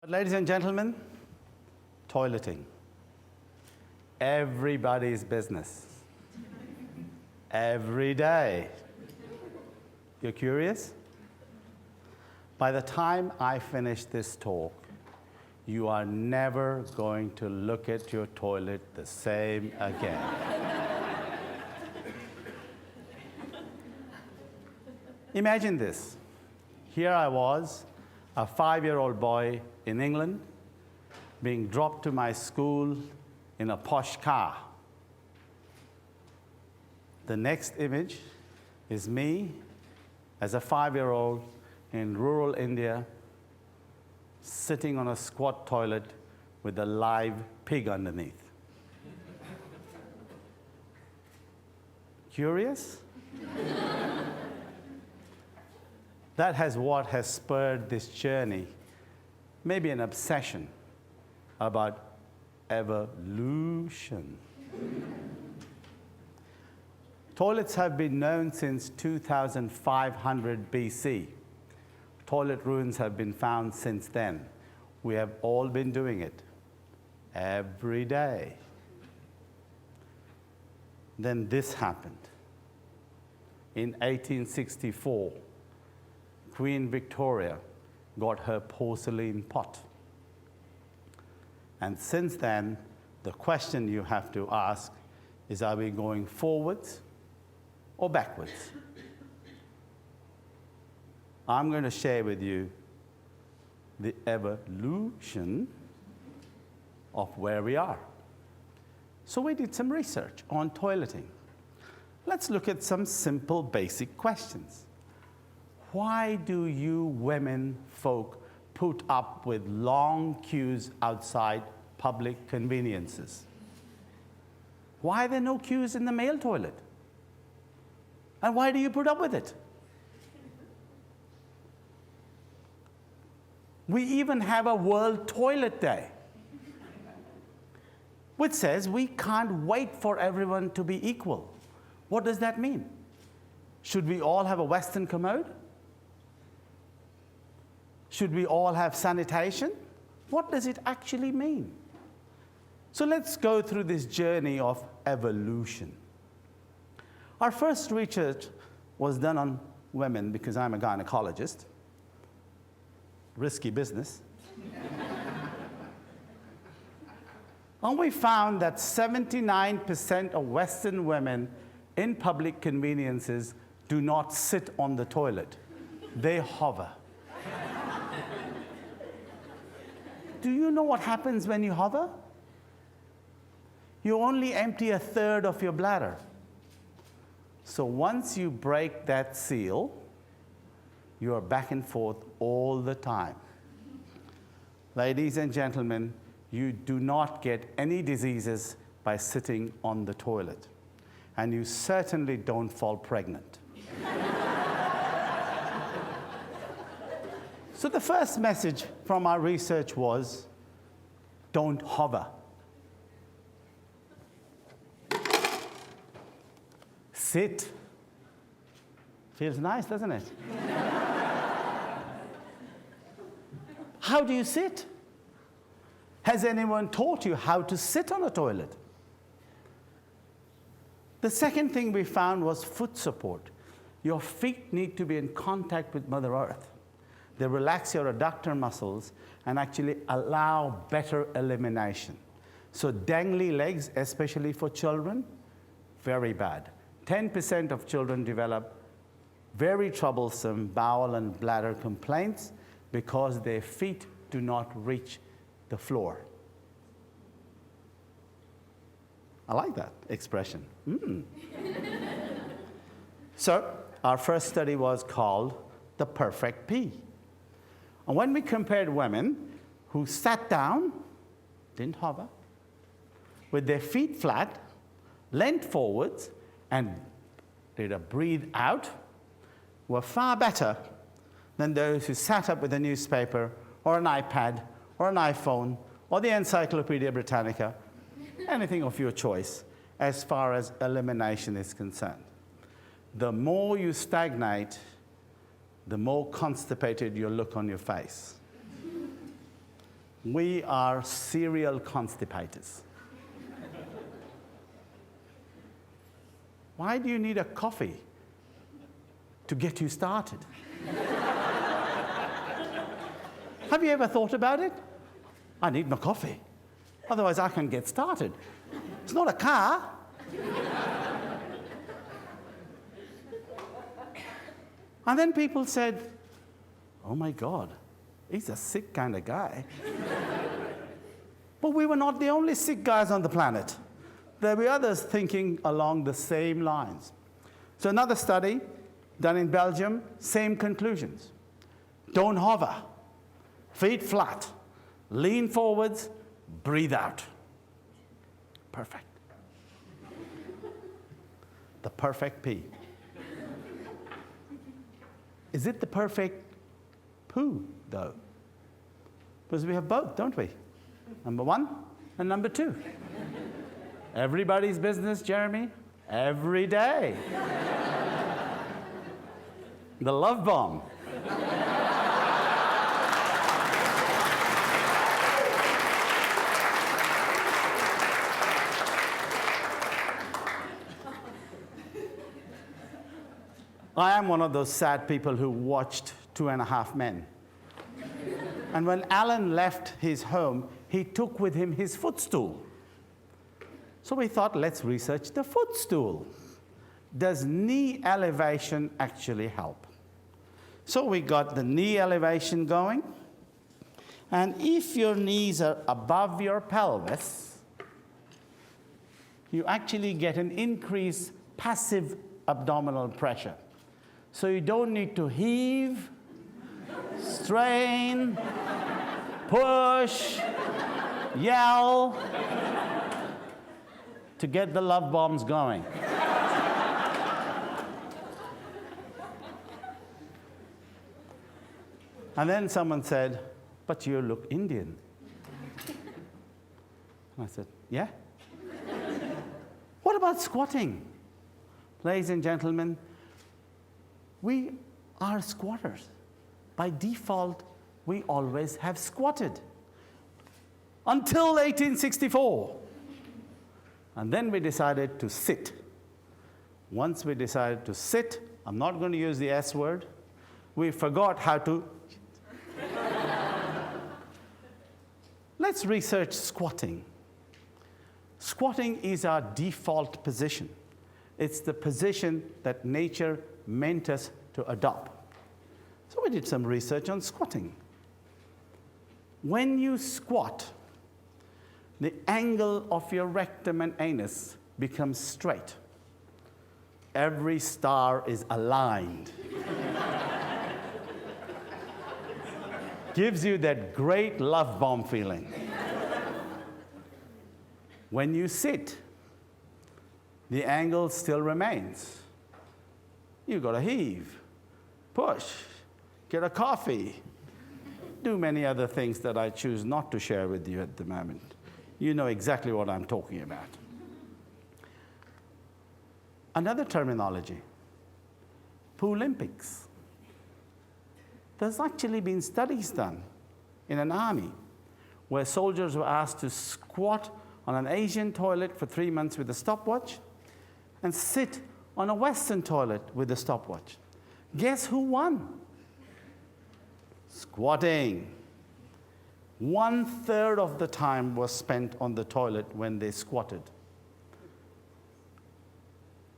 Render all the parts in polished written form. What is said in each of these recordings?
Ladies and gentlemen, toileting. Everybody's business. Every day. You're curious? By the time I finish this talk, you are never going to look at your toilet the same again. Imagine this. Here I was, a 5-year-old boy in England, being dropped to my school in a posh car. The next image is me as a 5-year-old in rural India, sitting on a squat toilet with a live pig underneath. Curious? That has what has spurred this journey, maybe an obsession about evolution. Toilets have been known since 2500 BC. Toilet ruins have been found since then. We have all been doing it every day. Then this happened. In 1864, Queen Victoria got her porcelain pot. And since then, the question you have to ask is, are we going forwards or backwards? I'm going to share with you the evolution of where we are. So we did some research on toileting. Let's look at some simple basic questions. Why do you women folk put up with long queues outside public conveniences? Why are there no queues in the male toilet? And why do you put up with it? We even have a World Toilet Day, which says we can't wait for everyone to be equal. What does that mean? Should we all have a Western commode? Should we all have sanitation? What does it actually mean? So let's go through this journey of evolution. Our first research was done on women because I'm a gynecologist. Risky business. And we found that 79% of Western women in public conveniences do not sit on the toilet. They hover. Do you know what happens when you hover? You only empty a third of your bladder. So once you break that seal, you are back and forth all the time. Ladies and gentlemen, you do not get any diseases by sitting on the toilet. And you certainly don't fall pregnant. So the first message from our research was, don't hover. Sit. Feels nice, doesn't it? How do you sit? Has anyone taught you how to sit on a toilet? The second thing we found was foot support. Your feet need to be in contact with Mother Earth. They relax your adductor muscles and actually allow better elimination. So dangly legs, especially for children, very bad. 10% of children develop very troublesome bowel and bladder complaints because their feet do not reach the floor. I like that expression. So our first study was called the perfect pee. And when we compared women who sat down, didn't hover, with their feet flat, leant forwards, and did a breathe out, were far better than those who sat up with a newspaper or an iPad or an iPhone or the Encyclopedia Britannica, anything of your choice, as far as elimination is concerned. The more you stagnate, the more constipated you'll look on your face. We are serial constipators. Why do you need a coffee to get you started? Have you ever thought about it? I need my coffee. Otherwise, I can get started. It's not a car. And then people said, oh my God, he's a sick kind of guy. But we were not the only sick guys on the planet. There were others thinking along the same lines. So another study done in Belgium, same conclusions. Don't hover. Feet flat. Lean forwards. Breathe out. Perfect. The perfect P. Is it the perfect poo, though? Because we have both, don't we? Number 1 and number 2. Everybody's business, Jeremy, every day. The love bomb. I am one of those sad people who watched 2.5 Men. And when Alan left his home, he took with him his footstool. So we thought, let's research the footstool. Does knee elevation actually help? So we got the knee elevation going. And if your knees are above your pelvis, you actually get an increased passive abdominal pressure. So you don't need to heave, strain, push, yell to get the love bombs going. And then someone said, but you look Indian. And I said, yeah? What about squatting? Ladies and gentlemen, we are squatters. By default, we always have squatted. Until 1864. And then we decided to sit. Once we decided to sit, I'm not going to use the S word, we forgot how to. Let's research squatting. Squatting is our default position. It's the position that nature meant us to adopt. So we did some research on squatting. When you squat, the angle of your rectum and anus becomes straight. Every star is aligned. Gives you that great love bomb feeling. When you sit, the angle still remains. You've got to heave, push, get a coffee, do many other things that I choose not to share with you at the moment. You know exactly what I'm talking about. Another terminology, Poolympics. There's actually been studies done in an army where soldiers were asked to squat on an Asian toilet for 3 months with a stopwatch and sit on a Western toilet with a stopwatch. Guess who won? Squatting. 1/3 of the time was spent on the toilet when they squatted.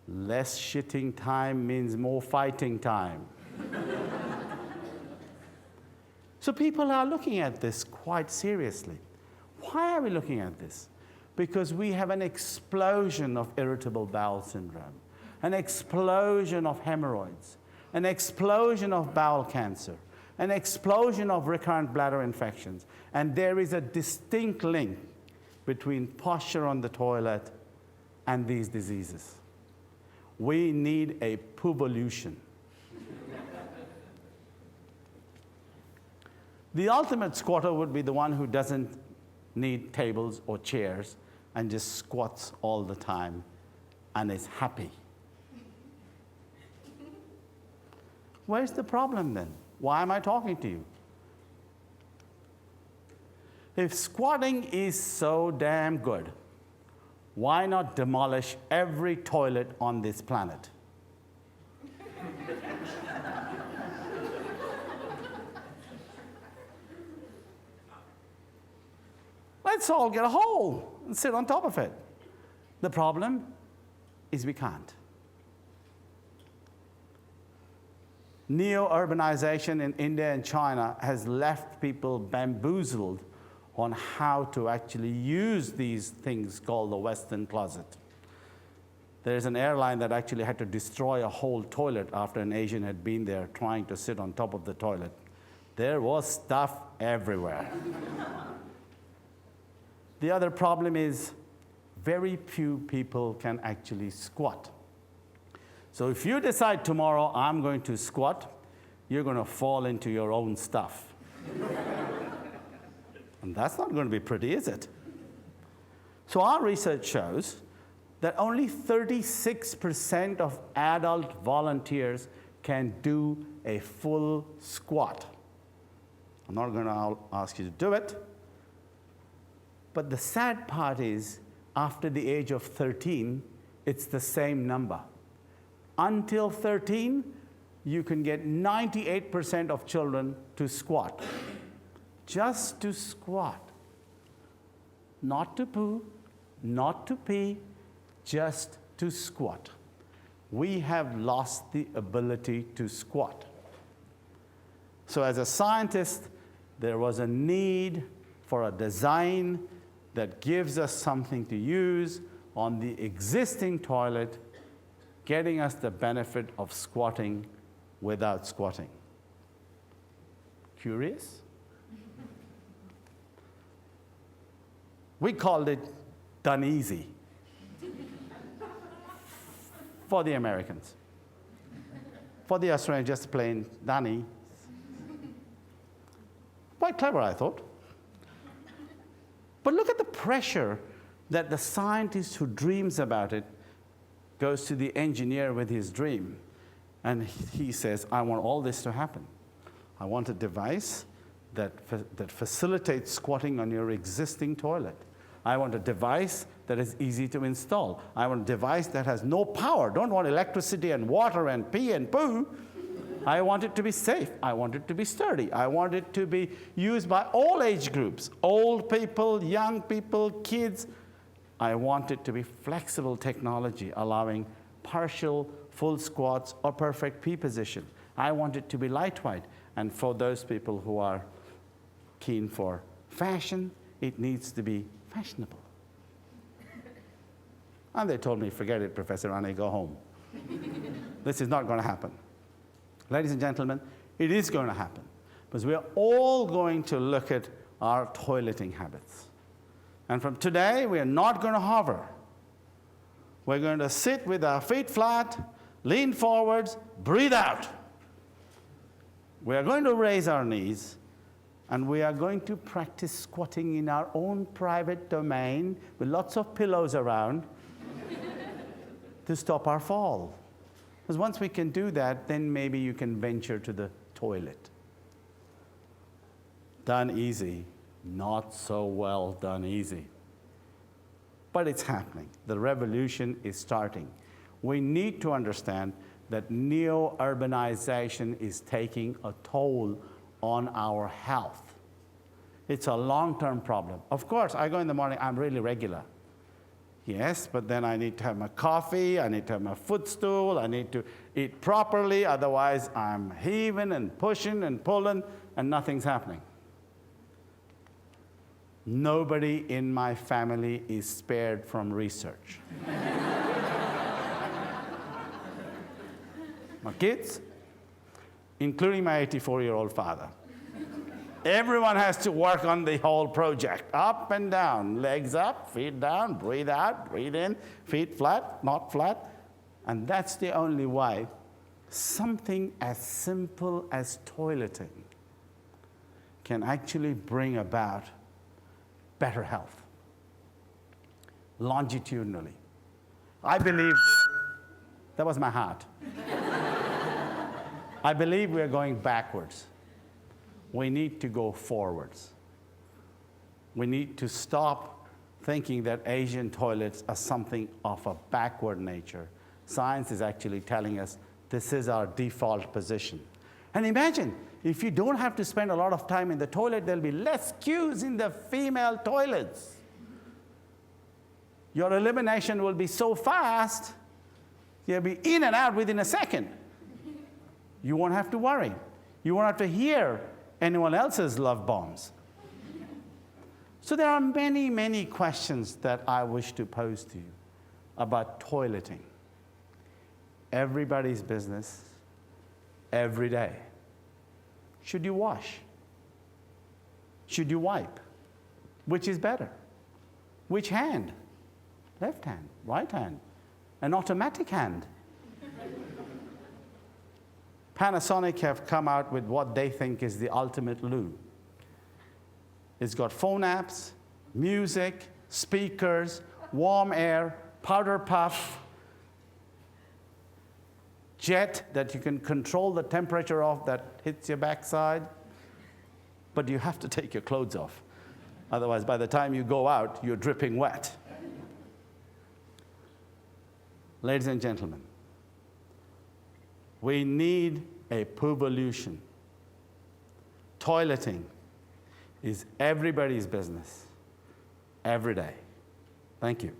Less shitting time means more fighting time. So people are looking at this quite seriously. Why are we looking at this? Because we have an explosion of irritable bowel syndrome, an explosion of hemorrhoids, an explosion of bowel cancer, an explosion of recurrent bladder infections. And there is a distinct link between posture on the toilet and these diseases. We need a poovolution. The ultimate squatter would be the one who doesn't need tables or chairs and just squats all the time and is happy. Where's the problem then? Why am I talking to you? If squatting is so damn good, why not demolish every toilet on this planet? Let's all get a hole and sit on top of it. The problem is we can't. Neo-urbanization in India and China has left people bamboozled on how to actually use these things called the Western closet. There's an airline that actually had to destroy a whole toilet after an Asian had been there trying to sit on top of the toilet. There was stuff everywhere. The other problem is very few people can actually squat. So if you decide tomorrow, I'm going to squat, you're going to fall into your own stuff. And that's not going to be pretty, is it? So our research shows that only 36% of adult volunteers can do a full squat. I'm not going to ask you to do it. But the sad part is, after the age of 13, it's the same number. Until 13, you can get 98% of children to squat. Just to squat. Not to poo, not to pee, just to squat. We have lost the ability to squat. So as a scientist, there was a need for a design that gives us something to use on the existing toilet, getting us the benefit of squatting without squatting. Curious? We called it done easy for the Americans. For the Australians, just plain done easy. Quite clever, I thought. But look at the pressure that the scientist who dreams about it goes to the engineer with his dream. And he says, I want all this to happen. I want a device that facilitates squatting on your existing toilet. I want a device that is easy to install. I want a device that has no power. Don't want electricity and water and pee and poo. I want it to be safe. I want it to be sturdy. I want it to be used by all age groups, old people, young people, kids. I want it to be flexible technology, allowing partial, full squats or perfect pee position. I want it to be lightweight. And for those people who are keen for fashion, it needs to be fashionable. And they told me, forget it, Professor Rane, go home. This is not going to happen. Ladies and gentlemen, it is going to happen, because we are all going to look at our toileting habits. And from today, we are not going to hover. We're going to sit with our feet flat, lean forwards, breathe out. We are going to raise our knees, and we are going to practice squatting in our own private domain with lots of pillows around to stop our fall. Because once we can do that, then maybe you can venture to the toilet. Done easy, not so well done easy. But it's happening. The revolution is starting. We need to understand that neo-urbanization is taking a toll on our health. It's a long-term problem. Of course, I go in the morning, I'm really regular. Yes, but then I need to have my coffee, I need to have my footstool, I need to eat properly, otherwise I'm heaving and pushing and pulling and nothing's happening. Nobody in my family is spared from research. My kids, including my 84-year-old father. Everyone has to work on the whole project, up and down, legs up, feet down, breathe out, breathe in, feet flat, not flat. And that's the only way something as simple as toileting can actually bring about better health, longitudinally. I believe, that was my heart. I believe we're going backwards. We need to go forwards. We need to stop thinking that Asian toilets are something of a backward nature. Science is actually telling us this is our default position. And imagine, if you don't have to spend a lot of time in the toilet, there'll be less queues in the female toilets. Your elimination will be so fast, you'll be in and out within a second. You won't have to worry. You won't have to hear anyone else's love bombs. So there are many, many questions that I wish to pose to you about toileting. Everybody's business, every day. Should you wash? Should you wipe? Which is better? Which hand? Left hand, right hand, an automatic hand. Panasonic have come out with what they think is the ultimate loo. It's got phone apps, music, speakers, warm air, powder puff, jet that you can control the temperature of that hits your backside, but you have to take your clothes off. Otherwise, by the time you go out, you're dripping wet. Ladies and gentlemen, we need a poovolution. Toileting is everybody's business, every day. Thank you.